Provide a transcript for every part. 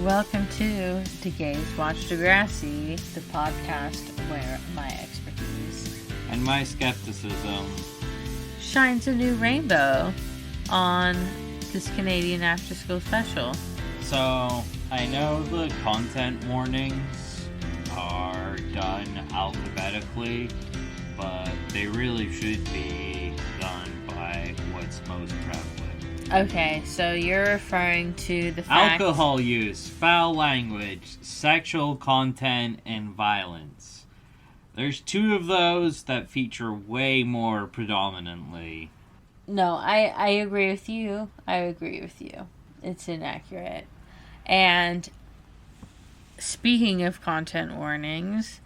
Welcome to Gays Watch Degrassi, the podcast where my expertise and my skepticism shines a new rainbow on this Canadian after-school special. So, I know the content warnings are done alphabetically, but they really should be done by what's most prevalent. Okay, so you're referring to the fact... Alcohol use, foul language, sexual content, and violence. There's two of those that feature way more predominantly. No, I agree with you. It's inaccurate. And speaking of content warnings,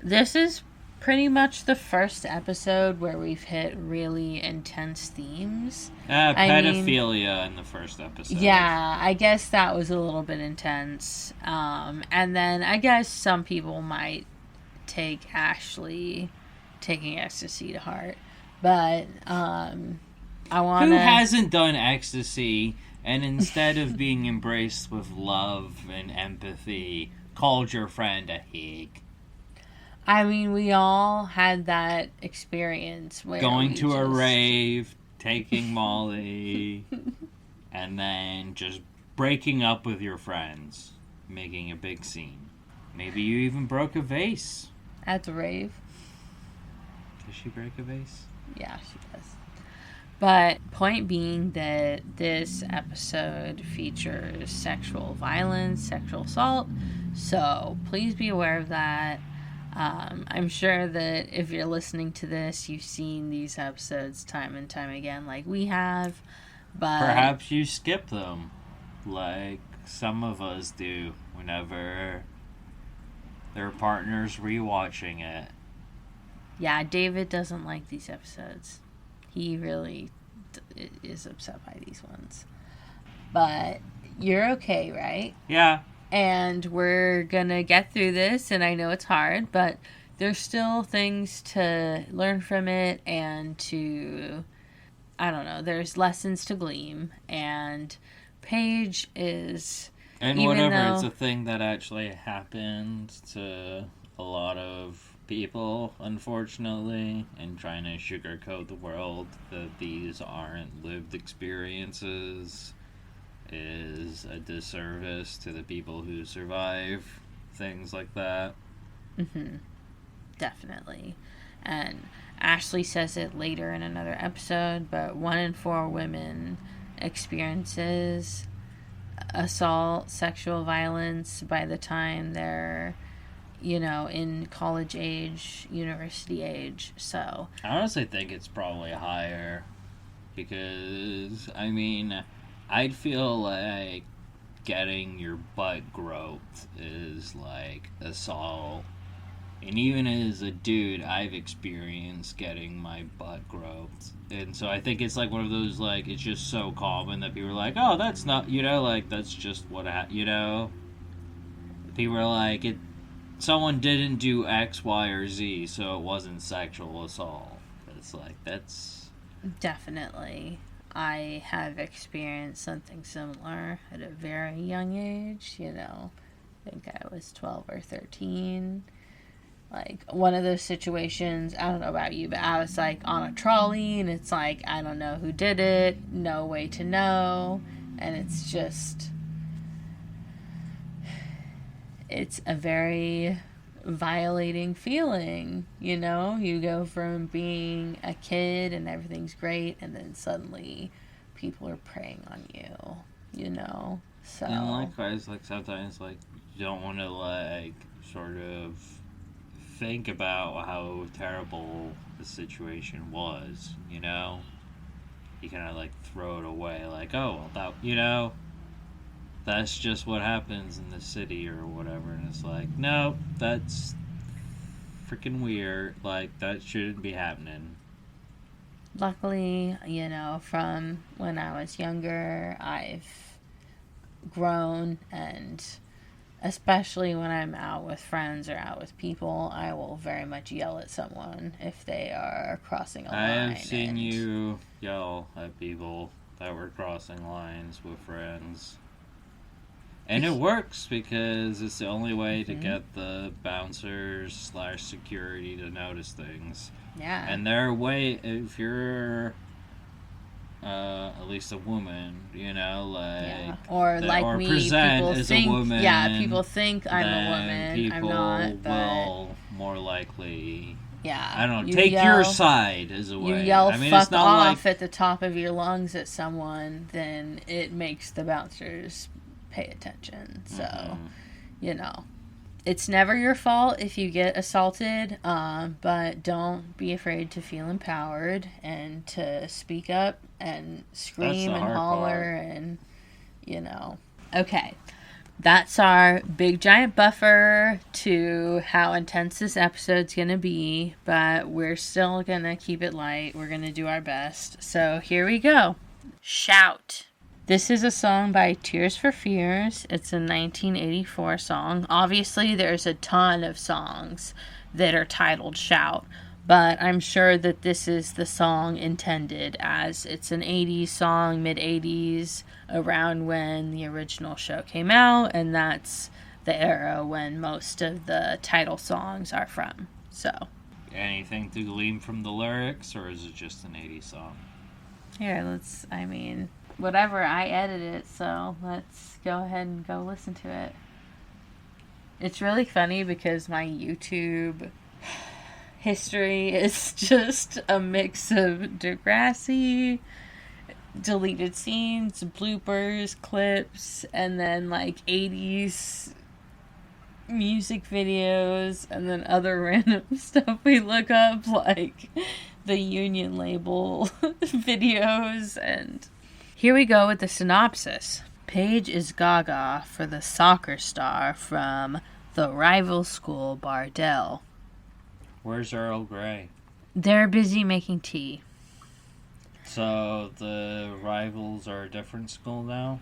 this is pretty much the first episode where we've hit really intense themes. Pedophilia in the first episode. Yeah, I guess that was a little bit intense. And then I guess some people might take Ashley taking ecstasy to heart. But I want to... Who hasn't done ecstasy and instead of being embraced with love and empathy, called your friend a hig? I mean, we all had that experience where going to a rave, taking Molly, and then just breaking up with your friends, making a big scene. Maybe you even broke a vase. At the rave. Does she break a vase? Yeah, she does. But point being that this episode features sexual violence, sexual assault, so please be aware of that. I'm sure that if you're listening to this, you've seen these episodes time and time again like we have, but... Perhaps you skip them, like some of us do whenever their partner's rewatching it. Yeah, David doesn't like these episodes. He really is upset by these ones. But you're okay, right? Yeah. And we're gonna get through this, and I know it's hard, but there's still things to learn from it and to, I don't know, there's lessons to glean, and Paige is... And whatever, it's a thing that actually happened to a lot of people, unfortunately, and trying to sugarcoat the world that these aren't lived experiences is a disservice to the people who survive things like that. Mm-hmm. Definitely. And Ashley says it later in another episode, but 1 in 4 women experiences assault, sexual violence by the time they're, in college age, university age. So I honestly think it's probably higher because, I'd feel like getting your butt groped is like assault. And even as a dude, I've experienced getting my butt groped. And so I think it's like one of those, like, it's just so common that people are like, oh, that's not, that's just what people are like, someone didn't do X, Y, or Z, so it wasn't sexual assault. It's like, that's... Definitely. I have experienced something similar at a very young age, I think I was 12 or 13. Like, one of those situations, I don't know about you, but I was, like, on a trolley, and it's like, I don't know who did it, no way to know, and it's just... It's a very violating feeling, you go from being a kid and everything's great, and then suddenly people are preying on you, so... And likewise, like, sometimes, like, you don't want to, like, sort of think about how terrible the situation was, you kind of, like, throw it away, like, oh, well, that, that's just what happens in the city or whatever, and it's like, no, that's freaking weird, like, that shouldn't be happening. Luckily, from when I was younger, I've grown, and especially when I'm out with friends or out with people, I will very much yell at someone if they are crossing a line. I have seen you yell at people that were crossing lines with friends. And it works because it's the only way to get the bouncers / security to notice things. Yeah. And their way, if you're at least a woman, you know, like... Yeah. Or like or me, present people as think... a woman. Yeah, people think I'm a woman. I'm not, but... will more likely... Yeah. I don't know, take your side as a way. You yell fuck it's not off like... at the top of your lungs at someone, then it makes the bouncers pay attention. So, you know, it's never your fault if you get assaulted, but don't be afraid to feel empowered and to speak up and scream and holler and, you know. Okay. That's our big giant buffer to how intense this episode's going to be, but we're still going to keep it light. We're going to do our best. So here we go. Shout. This is a song by Tears for Fears. It's a 1984 song. Obviously, there's a ton of songs that are titled Shout, but I'm sure that this is the song intended, as it's an 80s song, mid-80s, around when the original show came out, and that's the era when most of the title songs are from. So, anything to glean from the lyrics, or is it just an 80s song? Here, whatever, I edited it, so let's go ahead and go listen to it. It's really funny because my YouTube history is just a mix of Degrassi, deleted scenes, bloopers, clips, and then like 80s music videos, and then other random stuff we look up, like the Union Label videos. And here we go with the synopsis. Paige is gaga for the soccer star from the rival school Bardell. Where's Earl Grey? They're busy making tea. So the rivals are a different school now?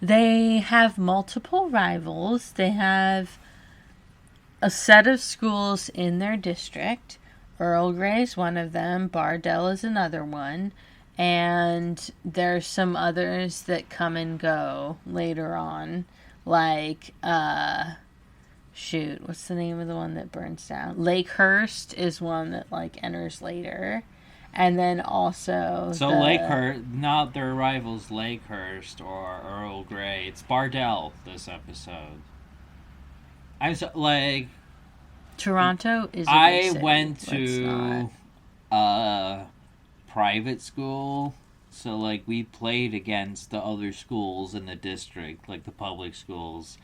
They have multiple rivals. They have a set of schools in their district. Earl Grey is one of them. Bardell is another one. And there's some others that come and go later on. Like, what's the name of the one that burns down? Lakehurst is one that, like, enters later. And then also... So Lakehurst, not their rivals Lakehurst or Earl Grey. It's Bardell this episode. I'm so, like... Toronto is a big city. Went to private school, so, like, we played against the other schools in the district, like the public schools.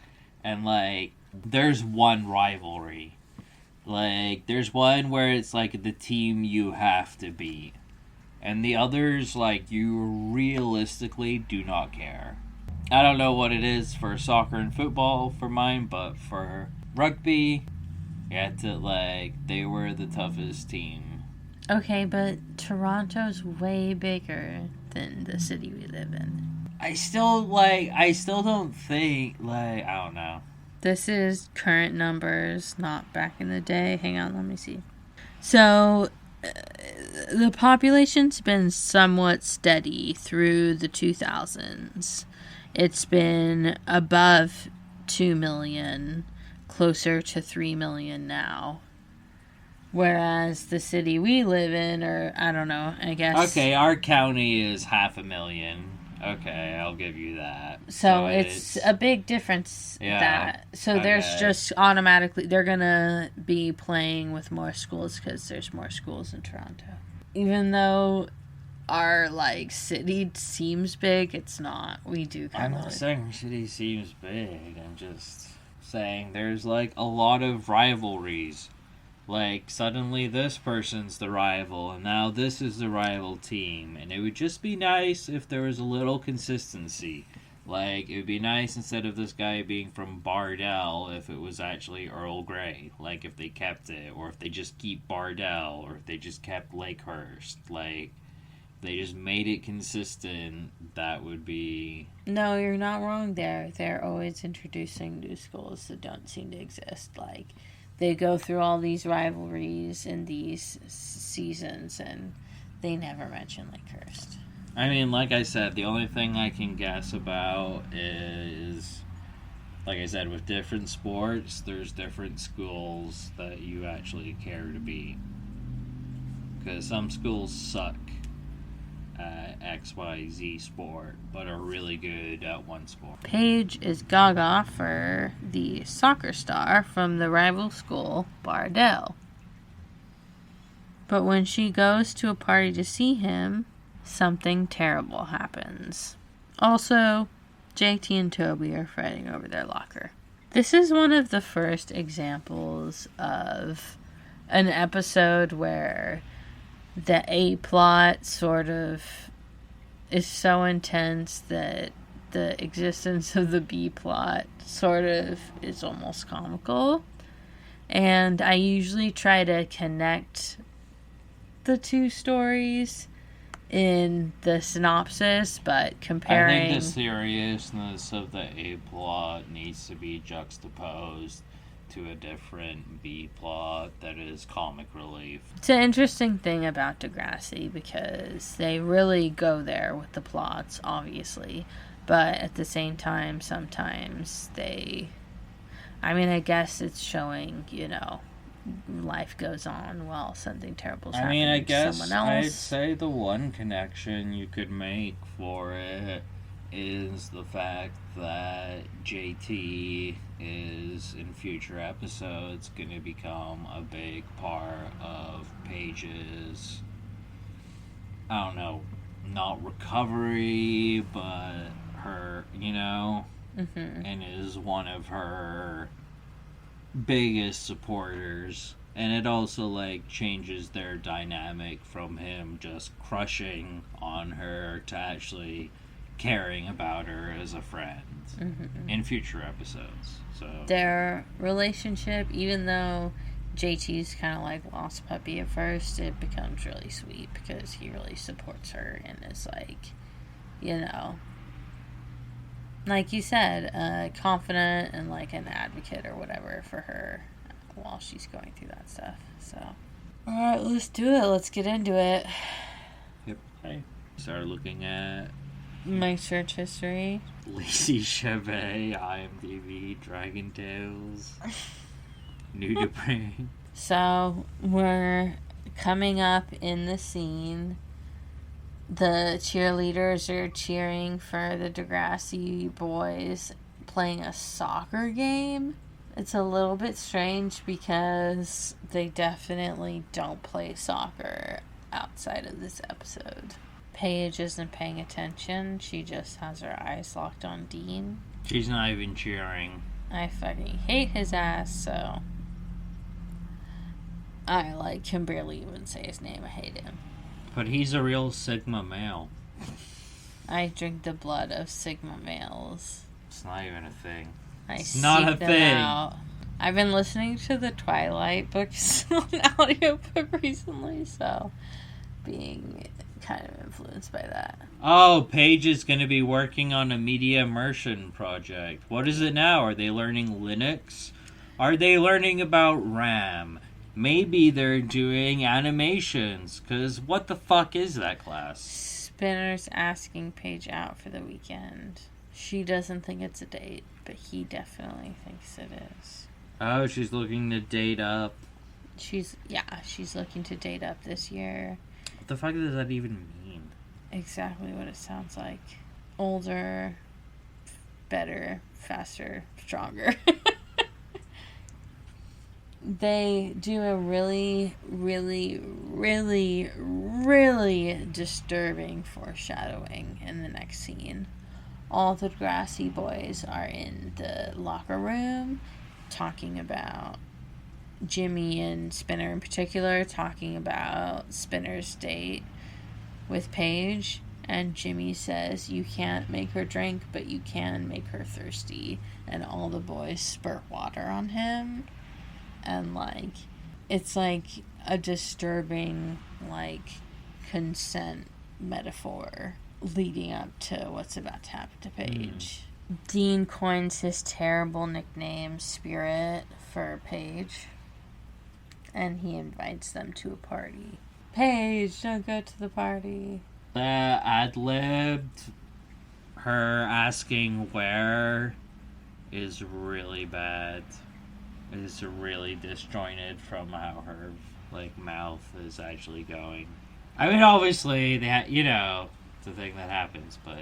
And, like, there's one rivalry. Like, there's one where it's, like, the team you have to beat. And the others, like, you realistically do not care. I don't know what it is for soccer and football for mine, but for rugby, you had to, like, they were the toughest team. Okay, but Toronto's way bigger than the city we live in. I still don't think, like, I don't know. This is current numbers, not back in the day. Hang on, let me see. So, the population's been somewhat steady through the 2000s. It's been above 2 million, closer to 3 million now. Whereas the city we live in, or I don't know, I guess... Okay, our county is 500,000. Okay, I'll give you that. So it's a big difference. Yeah. There's just automatically, they're going to be playing with more schools because there's more schools in Toronto. Even though our, like, city seems big, it's not. We do kind of... I'm not saying our city seems big. I'm just saying there's, like, a lot of rivalries. Like, suddenly this person's the rival, and now this is the rival team. And it would just be nice if there was a little consistency. Like, it would be nice instead of this guy being from Bardell if it was actually Earl Grey. Like, if they kept it, or if they just keep Bardell, or if they just kept Lakehurst. Like, if they just made it consistent, that would be... No, you're not wrong there. They're always introducing new schools that don't seem to exist. Like... They go through all these rivalries in these seasons, and they never mention Lakehurst. I mean, like I said, the only thing I can guess about is like I said, with different sports, there's different schools that you actually care to be. Because some schools suck at XYZ sport, but are really good at one sport. Paige is gaga for the soccer star from the rival school, Bardell. But when she goes to a party to see him, something terrible happens. Also, JT and Toby are fighting over their locker. This is one of the first examples of an episode where the A plot sort of is so intense that the existence of the B plot sort of is almost comical. And I usually try to connect the two stories in the synopsis, but comparing... I think the seriousness of the A plot needs to be juxtaposed to a different B plot that is comic relief. It's an interesting thing about Degrassi because they really go there with the plots, obviously, but at the same time, sometimes they... I mean, I guess it's showing, life goes on while something terrible's happening I to guess someone else. I'd say the one connection you could make for it is the fact that JT is, in future episodes, going to become a big part of Paige's, I don't know, not recovery, but her, and is one of her biggest supporters. And it also changes their dynamic from him just crushing on her to actually caring about her as a friend in future episodes. So their relationship, even though JT's kind of lost puppy at first, it becomes really sweet because he really supports her and is like you said, confident and an advocate or whatever for her while she's going through that stuff. So, alright, let's do it. Let's get into it. Yep. I started looking at my search history. Lacey Chabet, IMDb, Dragon Tales, Nudibranch. So, we're coming up in the scene. The cheerleaders are cheering for the Degrassi boys playing a soccer game. It's a little bit strange because they definitely don't play soccer outside of this episode. Paige isn't paying attention. She just has her eyes locked on Dean. She's not even cheering. I fucking hate his ass, so I can barely even say his name. I hate him. But he's a real Sigma male. I drink the blood of Sigma males. It's not even a thing. It's not a thing. I've been listening to the Twilight books on audiobook recently, so being kind of influenced by that. Oh, Paige is going to be working on a media immersion project. What is it now? Are they learning Linux? Are they learning about RAM? Maybe they're doing animations, because what the fuck is that class? Spinner's asking Paige out for the weekend. She doesn't think it's a date, but he definitely thinks it is. Oh, she's looking to date up. She's looking to date up this year. What the fuck does that even mean? Exactly what it sounds like. Older, better, faster, stronger. They do a really, really, really, really disturbing foreshadowing in the next scene. All the Degrassi boys are in the locker room talking about Jimmy and Spinner in particular, talking about Spinner's date with Paige. And Jimmy says, you can't make her drink, but you can make her thirsty. And all the boys spurt water on him. And, it's a disturbing, consent metaphor leading up to what's about to happen to Paige. Dean coins his terrible nickname, Spirit, for Paige. And he invites them to a party. Paige, don't go to the party. The ad-libbed her asking where is really bad. It's really disjointed from how her mouth is actually going. I mean, obviously, it's a thing that happens, but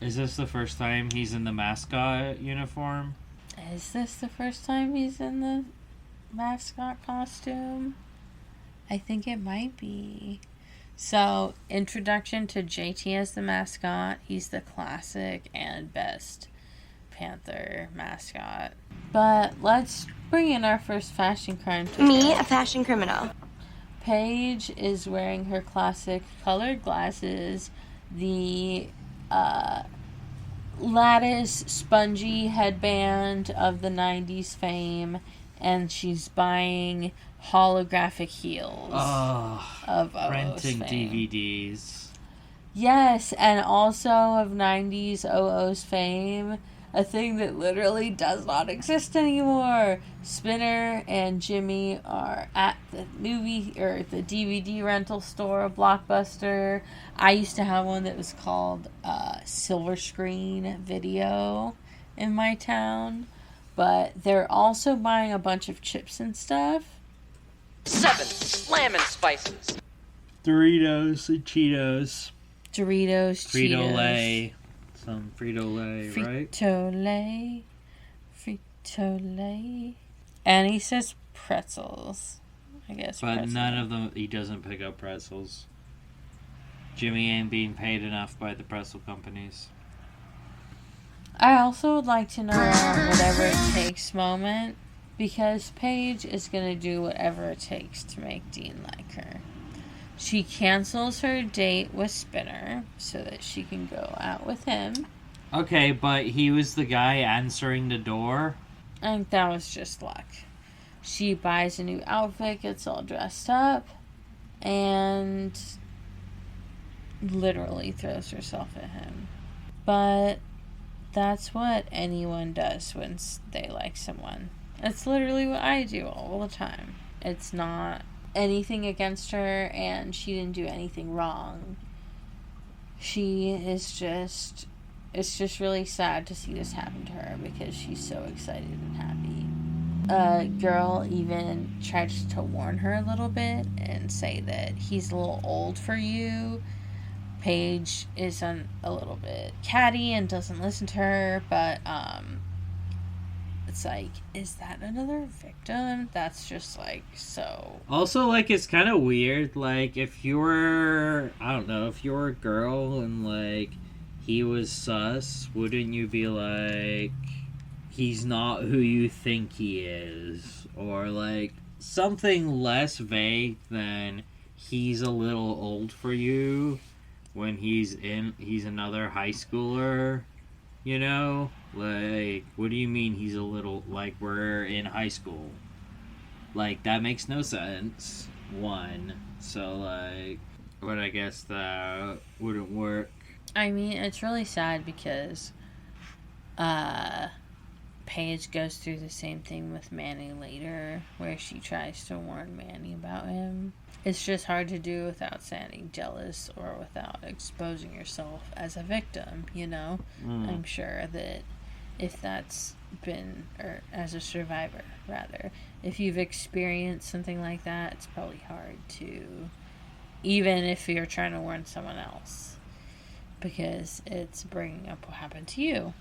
is this the first time he's in the mascot uniform? Is this the first time he's in the mascot costume? I think it might be. So, introduction to JT as the mascot. He's the classic and best Panther mascot. But let's bring in our first fashion crime ticket. Me, a fashion criminal. Paige is wearing her classic colored glasses, the lattice spongy headband of the 90s fame, and she's buying holographic heels of renting fame. DVDs. Yes, and also of 90s OO's fame, a thing that literally does not exist anymore. Spinner and Jimmy are at the movie or the DVD rental store, Blockbuster. I used to have one that was called Silver Screen Video in my town, but they're also buying a bunch of chips and stuff. 7 Slammin' Spices. Doritos and Cheetos. Doritos, Frito-Lay. Cheetos. Some Frito-Lay, right? Frito-Lay. Frito-Lay. And he says pretzels. I guess But pretzels. none of them, he doesn't pick up pretzels. Jimmy ain't being paid enough by the pretzel companies. I also would like to know our whatever it takes moment, because Paige is going to do whatever it takes to make Dean like her. She cancels her date with Spinner so that she can go out with him. Okay, but he was the guy answering the door. I think that was just luck. She buys a new outfit, gets all dressed up, and literally throws herself at him. But that's what anyone does when they like someone. That's literally what I do all the time. It's not anything against her, and she didn't do anything wrong. She is just... It's just really sad to see this happen to her because she's so excited and happy. A girl even tries to warn her a little bit and say that he's a little old for you. Paige is a little bit catty and doesn't listen to her, but it's like, is that another victim? That's just so. Also, it's kind of weird. If you're, I don't know, if you're a girl and he was sus, wouldn't you be like, he's not who you think he is? Or something less vague than he's a little old for you when he's another high schooler, you know? What do you mean he's a little, we're in high school? That makes no sense, one. So, but I guess that wouldn't work. I mean, it's really sad because Paige goes through the same thing with Manny later, where she tries to warn Manny about him. It's just hard to do without sounding jealous or without exposing yourself as a victim, you know? I'm sure that if that's been, or as a survivor, rather, if you've experienced something like that, it's probably hard to, even if you're trying to warn someone else. Because it's bringing up what happened to you,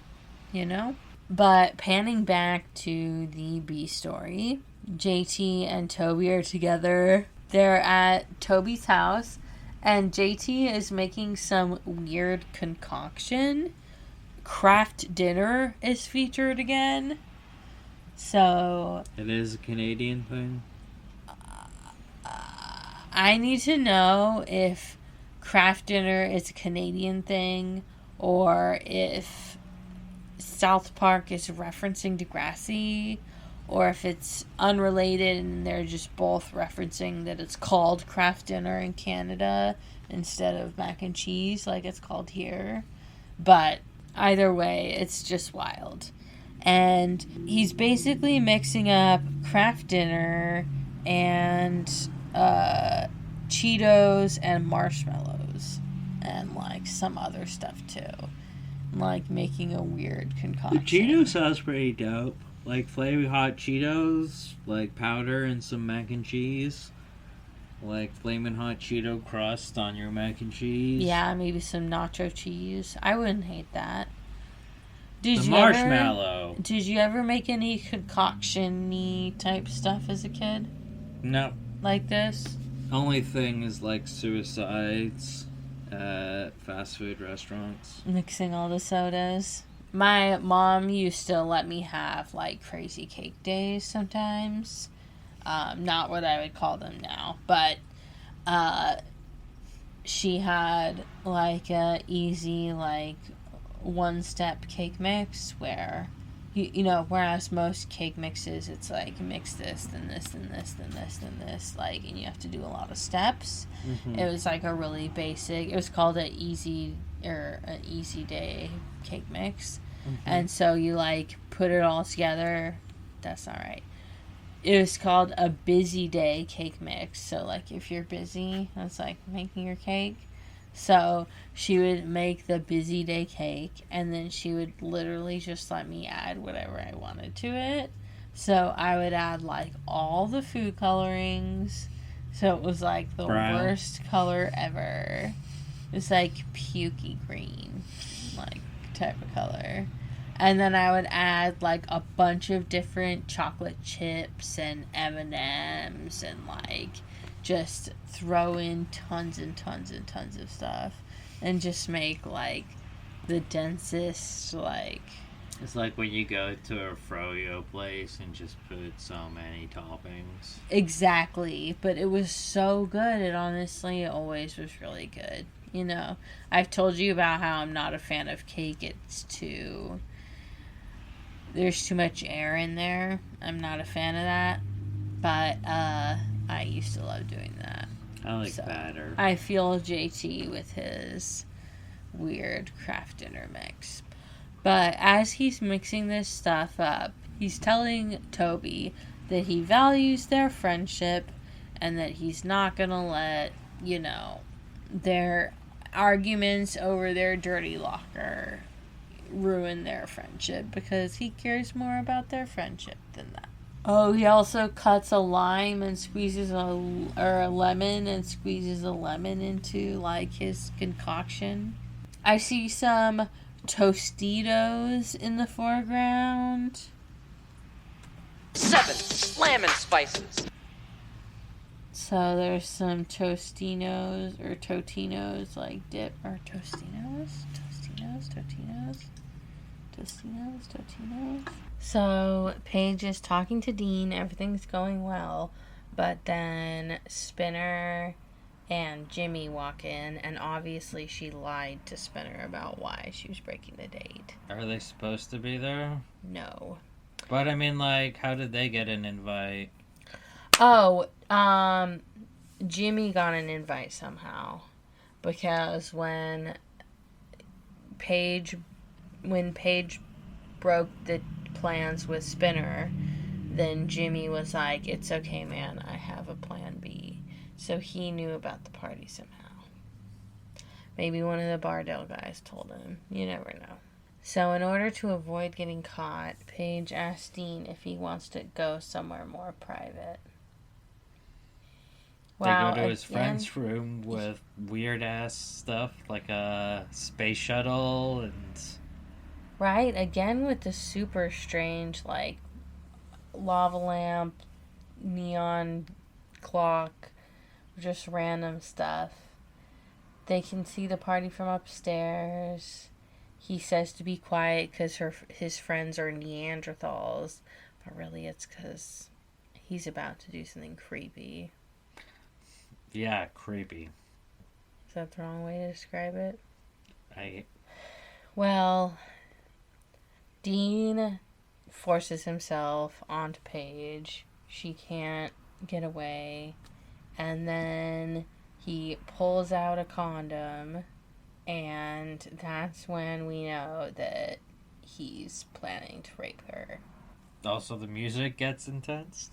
you know? But panning back to the B story, JT and Toby are together. They're at Toby's house, and JT is making some weird concoction. Craft dinner is featured again. So... It is a Canadian thing? I need to know if craft dinner is a Canadian thing, or if South Park is referencing Degrassi, or if it's unrelated and they're just both referencing that it's called craft dinner in Canada instead of mac and cheese like it's called here. But either way, it's just wild. And he's basically mixing up craft dinner and Cheetos and marshmallows and some other stuff too. like making a weird The concoction. Cheeto sounds pretty dope. Like flaming hot Cheetos, like powder and some mac and cheese. Like flaming hot Cheeto crust on your mac and cheese. Yeah, maybe some nacho cheese. I wouldn't hate that. Did The you marshmallow. Did you ever make any concoction-y type stuff as a kid? No. Like this? Only thing is like suicides at fast food restaurants. Mixing all the sodas. My mom used to let me have like crazy cake days sometimes. Not what I would call them now, but she had like a easy like one-step cake mix where you know, whereas most cake mixes it's like mix this then this then this then this then this, like, and you have to do a lot of steps. It was like a really basic, it was called an easy day cake mix. And so you like put it all together. That's not right. It was called a busy day cake mix. So like if you're busy, that's like making your cake. So she would make the busy day cake, and then she would literally just let me add whatever I wanted to it. So I would add like all the food colorings. So it was like the worst color ever. It was like pukey green, like type of color. And then I would add like a bunch of different chocolate chips and M&Ms and like just throw in tons and tons and tons of stuff and just make like the densest like... It's like when you go to a froyo place and just put so many toppings. Exactly. But it was so good. It honestly always was really good. You know, I've told you about how I'm not a fan of cake. There's too much air in there. I'm not a fan of that. But I used to love doing that. I like batter. I feel JT with his weird craft dinner mix. But as he's mixing this stuff up, he's telling Toby that he values their friendship and that he's not going to let, you know, their arguments over their dirty locker ruin their friendship, because he cares more about their friendship than that. Oh, he also cuts a lime and squeezes a lemon and squeezes a lemon into like his concoction. I see some Tostitos in the foreground. 7. Slammin' Spices. So there's some Tostinos or Totinos like dip, or Tostinos. So Paige is talking to Dean. Everything's going well, but then Spinner and Jimmy walk in, and obviously she lied to Spinner about why she was breaking the date. Are they supposed to be there? No. But I mean, like, how did they get an invite? Oh, Jimmy got an invite somehow, because when Paige broke the plans with Spinner, then Jimmy was like, "It's okay, man, I have a plan B." So he knew about the party somehow. Maybe one of the Bardell guys told him. You never know. So in order to avoid getting caught, Paige asked Dean if he wants to go somewhere more private. They go to his friend's room with weird-ass stuff, like a space shuttle and... Right? Again with the super strange, like, lava lamp, neon clock, just random stuff. They can see the party from upstairs. He says to be quiet because his friends are Neanderthals, but really it's because he's about to do something creepy. Yeah, creepy. Is that the wrong way to describe it? Well, Dean forces himself onto Paige. She can't get away. And then he pulls out a condom, and that's when we know that he's planning to rape her. Also, the music gets intense?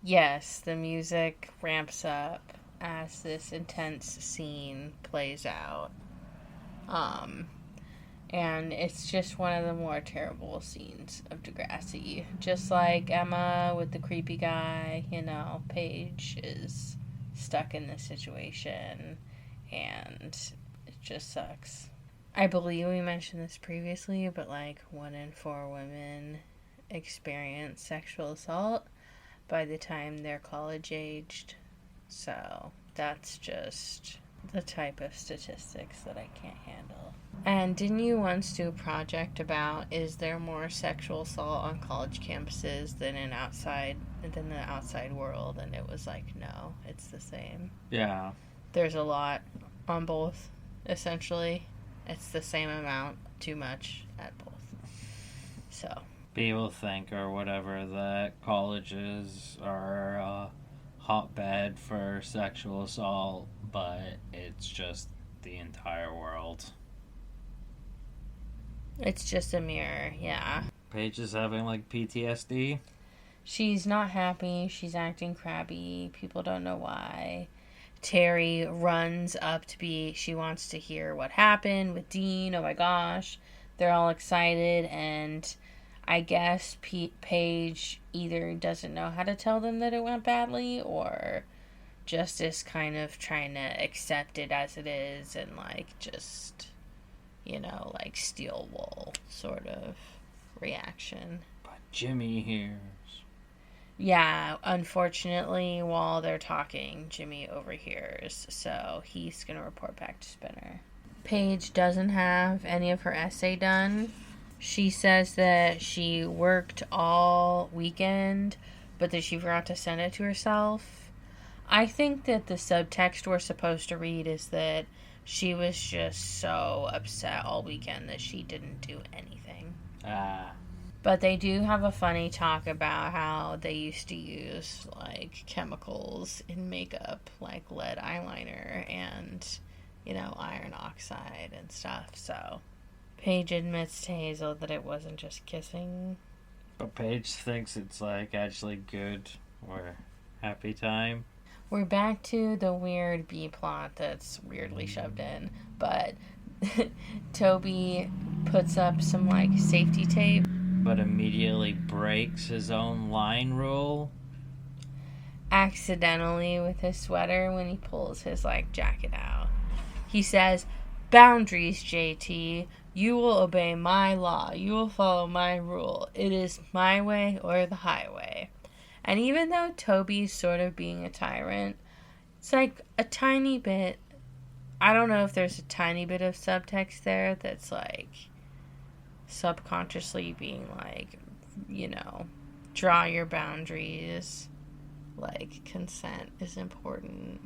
Yes, the music ramps up as this intense scene plays out. And it's just one of the more terrible scenes of Degrassi. Just like Emma with the creepy guy, Paige is stuck in this situation, and it just sucks. I believe we mentioned this previously, but 1 in 4 women experience sexual assault by the time they're college aged. So that's just the type of statistics that I can't handle. And didn't you once do a project about, is there more sexual assault on college campuses than the outside world? And it was no, it's the same. Yeah. There's a lot on both, essentially. It's the same amount, too much at both. So. People think or whatever that colleges are a hotbed for sexual assault, but it's just the entire world. It's just a mirror, yeah. Paige is having PTSD. She's not happy. She's acting crabby. People don't know why. Terry runs up she wants to hear what happened with Dean. Oh my gosh. They're all excited, and I guess Paige either doesn't know how to tell them that it went badly, or just is kind of trying to accept it as it is and just, steel wool sort of reaction. But Jimmy hears. Yeah, unfortunately, while they're talking, Jimmy overhears, so he's going to report back to Spinner. Paige doesn't have any of her essay done. She says that she worked all weekend, but that she forgot to send it to herself. I think that the subtext we're supposed to read is that she was just so upset all weekend that she didn't do anything. But they do have a funny talk about how they used to use, chemicals in makeup, like lead eyeliner and, iron oxide and stuff, so. Paige admits to Hazel that it wasn't just kissing. But Paige thinks it's, actually good or happy time. We're back to the weird B-plot that's weirdly shoved in, but Toby puts up some, safety tape. But immediately breaks his own line rule. Accidentally with his sweater when he pulls his, jacket out. He says, "Boundaries, JT. You will obey my law. You will follow my rule. It is my way or the highway." And even though Toby's sort of being a tyrant, it's a tiny bit, I don't know if there's a tiny bit of subtext there that's subconsciously being draw your boundaries, consent is important.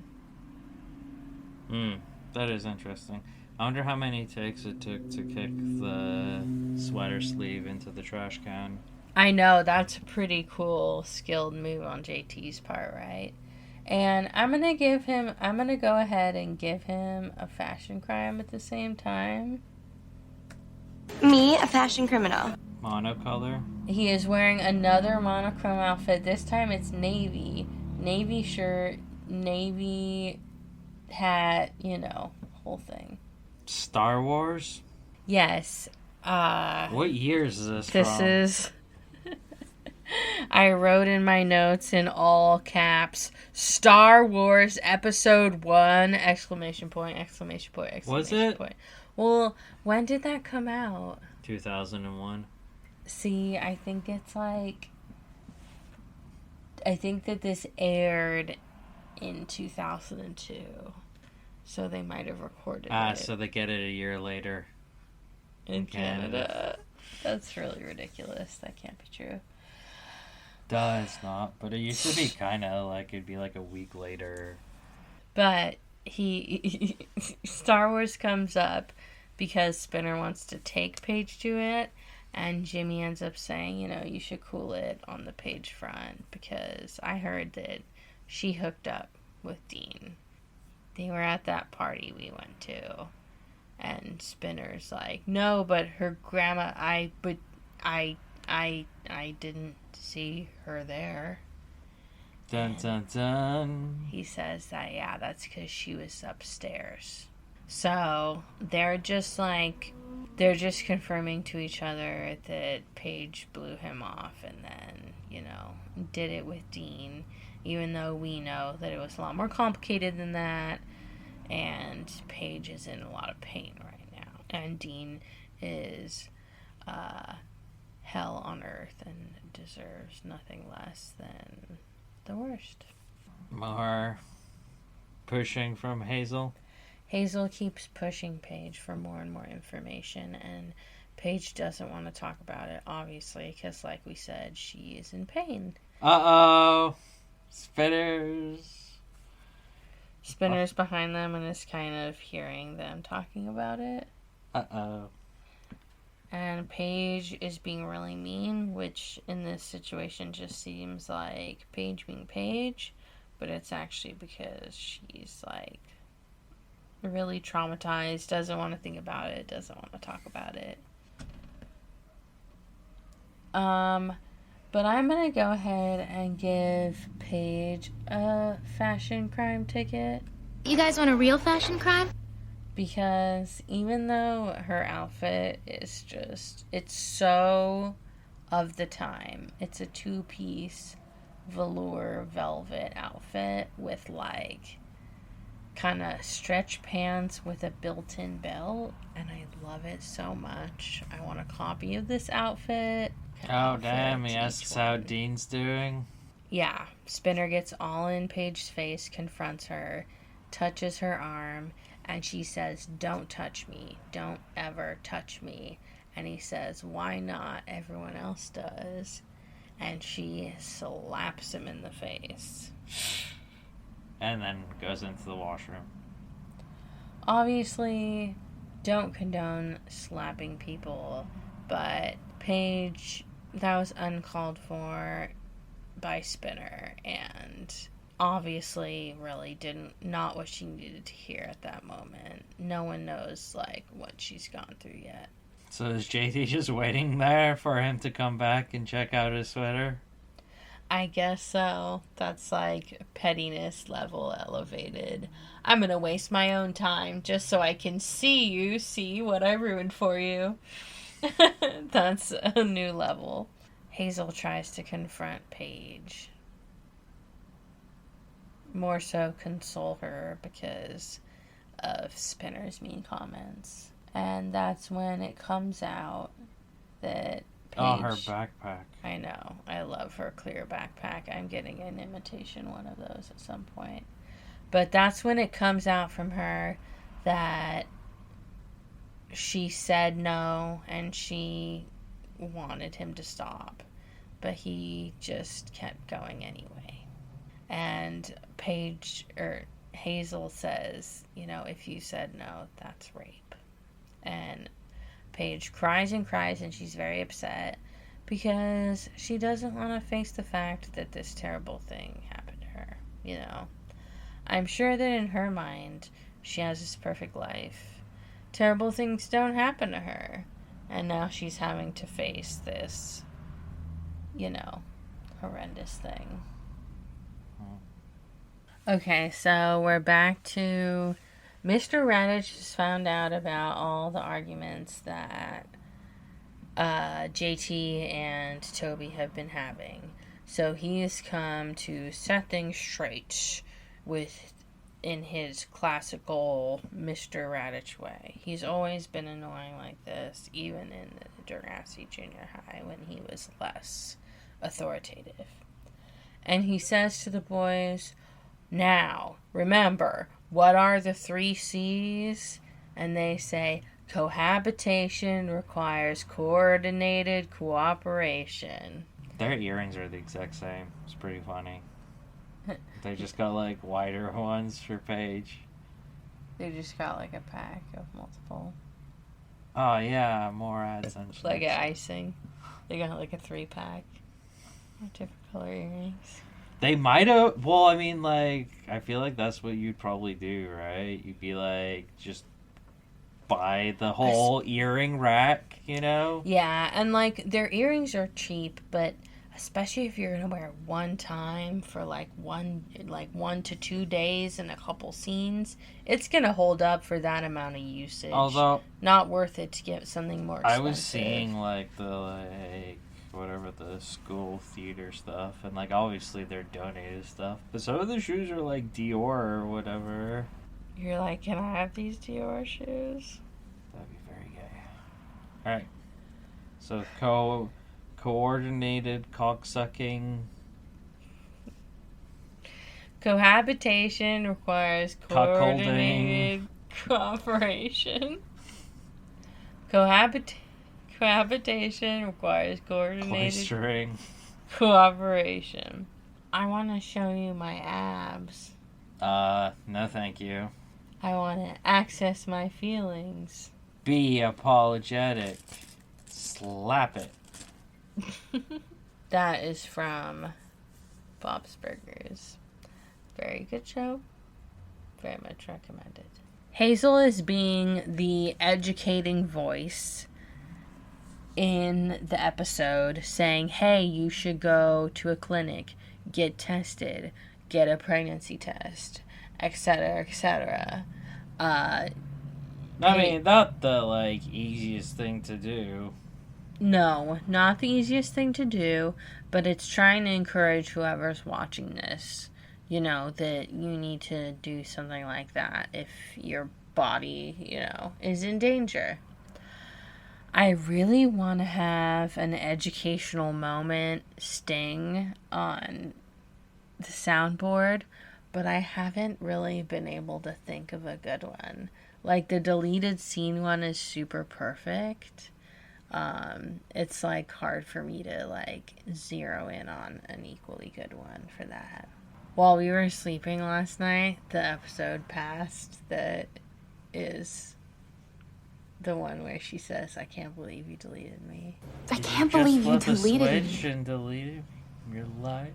That is interesting. I wonder how many takes it took to kick the sweater sleeve into the trash can. I know, that's a pretty cool, skilled move on JT's part, right? And I'm going to go ahead and give him a fashion crime at the same time. Me, a fashion criminal. Monocolor? He is wearing another monochrome outfit. This time it's navy. Navy shirt, navy hat, whole thing. Star Wars? Yes. What year is this This from? is... I wrote in my notes in all caps, Star Wars Episode 1, exclamation point, exclamation point, exclamation Was it? point. Well, when did that come out? 2001. See, I think it's I think that this aired in 2002. So they might have recorded it. So they get it a year later. In Canada. That's really ridiculous. That can't be true. Duh, it's not. But it used to be kind of it'd be a week later. But Star Wars comes up because Spinner wants to take Paige to it, and Jimmy ends up saying, you should cool it on the page front because I heard that she hooked up with Dean. They were at that party we went to, and Spinner's like, no, but her grandma, I didn't see her there. Dun dun dun. He says that, yeah, that's because she was upstairs. So they're just confirming to each other that Paige blew him off and then, did it with Dean, even though we know that it was a lot more complicated than that, and Paige is in a lot of pain right now. And Dean is hell on earth and deserves nothing less than the worst. More pushing from Hazel. Hazel keeps pushing Paige for more and more information, and Paige doesn't want to talk about it, obviously, because, like we said, she is in pain. Uh-oh. Spinner's behind them and is kind of hearing them talking about it. Uh-oh. And Paige is being really mean, which in this situation just seems like Paige being Paige, but it's actually because she's, really traumatized, doesn't want to think about it, doesn't want to talk about it. But I'm going to go ahead and give Paige a fashion crime ticket. You guys want a real fashion crime? Because even though her outfit is it's so of the time. It's a 2-piece velour velvet outfit with kind of stretch pants with a built-in belt, and I love it so much. I want a copy of this outfit. Oh, damn, he asks how Dean's doing. Yeah, Spinner gets all in Paige's face, confronts her, touches her arm, and she says, "Don't touch me. Don't ever touch me." And he says, "Why not? Everyone else does." And she slaps him in the face. And then goes into the washroom. Obviously, don't condone slapping people, but Paige, that was uncalled for by Spinner, and obviously really not what she needed to hear at that moment. No one knows, what she's gone through yet. So is JT just waiting there for him to come back and check out his sweater? I guess so. That's pettiness level elevated. I'm gonna waste my own time just so I can see what I ruined for you. That's a new level. Hazel tries to confront Paige. More so console her because of Spinner's mean comments. And that's when it comes out that Paige... Oh, her backpack. I know. I love her clear backpack. I'm getting an imitation one of those at some point. But that's when it comes out from her that she said no and she wanted him to stop. But he just kept going anyway. And Hazel says, if you said no, that's rape. And Paige cries and cries, and she's very upset because she doesn't want to face the fact that this terrible thing happened to her. I'm sure that in her mind, she has this perfect life. Terrible things don't happen to her. And now she's having to face this, horrendous thing. Okay, so we're back to Mr. Raditch has found out about all the arguments that JT and Toby have been having. So he's come to set things straight in his classical Mr. Raditch way. He's always been annoying like this, even in the Degrassi Junior High when he was less authoritative. And he says to the boys, "Now, remember, what are the 3 C's?" And they say, "Cohabitation requires coordinated cooperation." Their earrings are the exact same. It's pretty funny. They just got wider ones for Paige. They just got a pack of multiple. Oh yeah, more ads and shit. Like icing. They got a 3-pack of different color earrings. They might have. Well, I mean, I feel like that's what you'd probably do, right? You'd be just buy the whole earring rack, Yeah, and their earrings are cheap, but especially if you're gonna wear it one time for like 1 to 2 days and a couple scenes, it's gonna hold up for that amount of usage. Although, not worth it to get something more expensive. I was seeing like whatever the school theater stuff, and like obviously they're donated stuff, but some of the shoes are like Dior or whatever. You're like, can I have these Dior shoes? That'd be very gay. Alright. So coordinated cocksucking. Cohabitation requires coordinated cooperation. Cohabitation requires coordinated Cloistering. cooperation. I want to show you my abs. No thank you. I want to access my feelings. Be apologetic. Slap it. That is from Bob's Burgers. Very good show. Very much recommended. Hazel is being the educating voice in the episode, saying, hey, you should go to a clinic, get tested, get a pregnancy test, etc., etc. I mean, not the, easiest thing to do. No, not the easiest thing to do, but it's trying to encourage whoever's watching this, that you need to do something like that if your body, is in danger. I really want to have an educational moment sting on the soundboard, but I haven't really been able to think of a good one. Like, the deleted scene one is super perfect. It's hard for me to zero in on an equally good one for that. While we were sleeping last night, the episode passed that is the one where she says, I can't believe you deleted me. I can't believe you deleted the me. switch and deleted your life.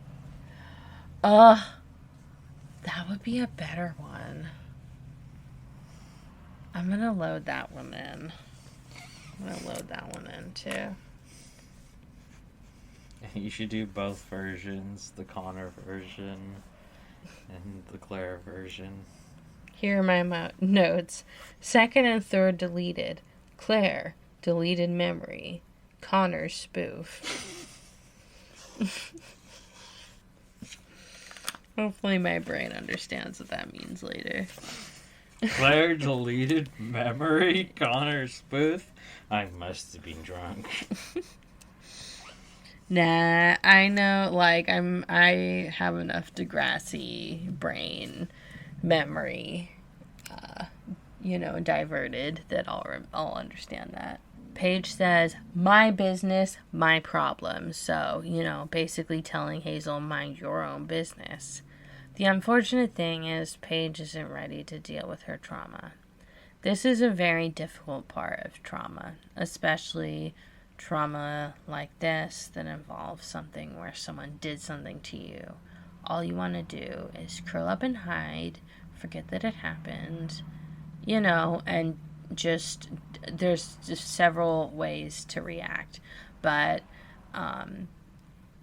That would be a better one. I'm gonna load that one in. Too. You should do both versions, the Connor version and the Claire version. Here are my notes. Second and third deleted. Claire, deleted memory. Connor spoof. Hopefully my brain understands what that means later. Claire deleted memory, Connor spoof. I must have been drunk. Nah, I know, I have enough Degrassi brain memory, diverted that I'll understand that. Paige says, my business, my problem. So, basically telling Hazel, mind your own business. The unfortunate thing is Paige isn't ready to deal with her trauma. This is a very difficult part of trauma, especially trauma like this that involves something where someone did something to you. All you want to do is curl up and hide, forget that it happened, and there's just several ways to react. But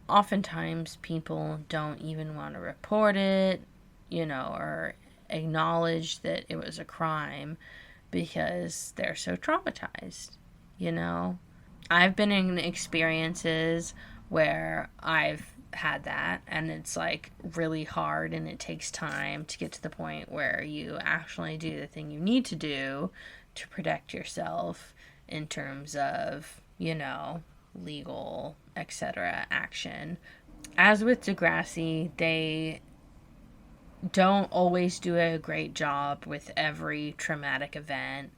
oftentimes people don't even want to report it, or acknowledge that it was a crime because they're so traumatized, I've been in experiences where I've had that, and it's really hard, and it takes time to get to the point where you actually do the thing you need to do to protect yourself in terms of, legal, etc. action. As with Degrassi, they don't always do a great job with every traumatic event.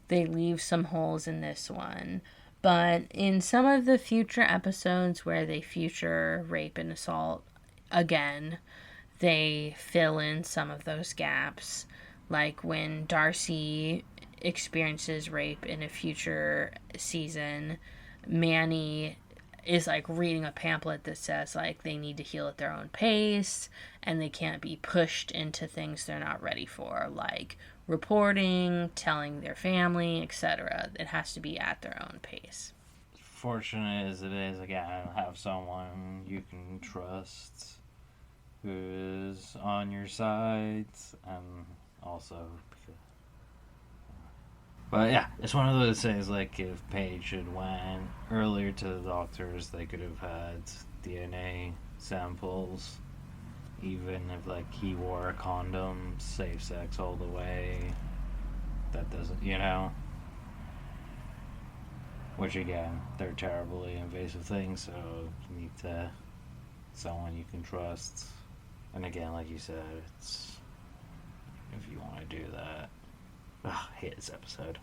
They leave some holes in this one. But in some of the future episodes where they feature rape and assault again, they fill in some of those gaps. Like when Darcy experiences rape in a future season, Manny is reading a pamphlet that says they need to heal at their own pace and they can't be pushed into things they're not ready for, like reporting, telling their family, etc. It has to be at their own pace. unfortunate as it is, again, have someone you can trust who is on your side, and also because... But yeah, it's one of those things, like, if Paige had went earlier to the doctors, they could have had DNA samples. Even if, like, he wore a condom, safe sex all the way. That doesn't, you know? Which, again, they're terribly invasive things, so you need to... someone you can trust. And again, like you said, it's... if you want to do that... I hate this episode.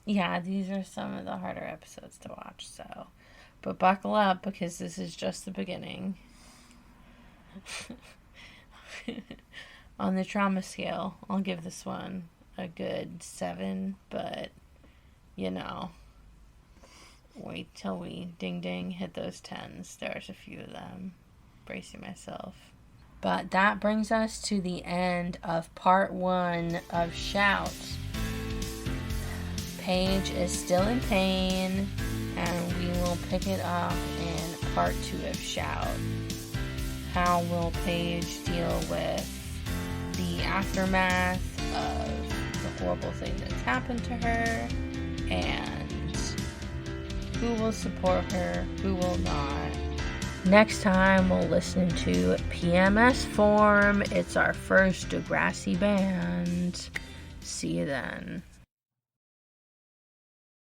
Yeah, these are some of the harder episodes to watch, so... But buckle up, because this is just the beginning. On the trauma scale, I'll give this one a good 7, but, you know, wait till we ding hit those 10s. There's a few of them. Bracing myself. But that brings us to the end of part 1 of Shout. Paige is still in pain, and we will pick it up in part 2 of Shout. How will Paige deal with the aftermath of the horrible thing that's happened to her, and who will support her, who will not. Next time we'll listen to PMS Form. It's our first Degrassi band. See you then.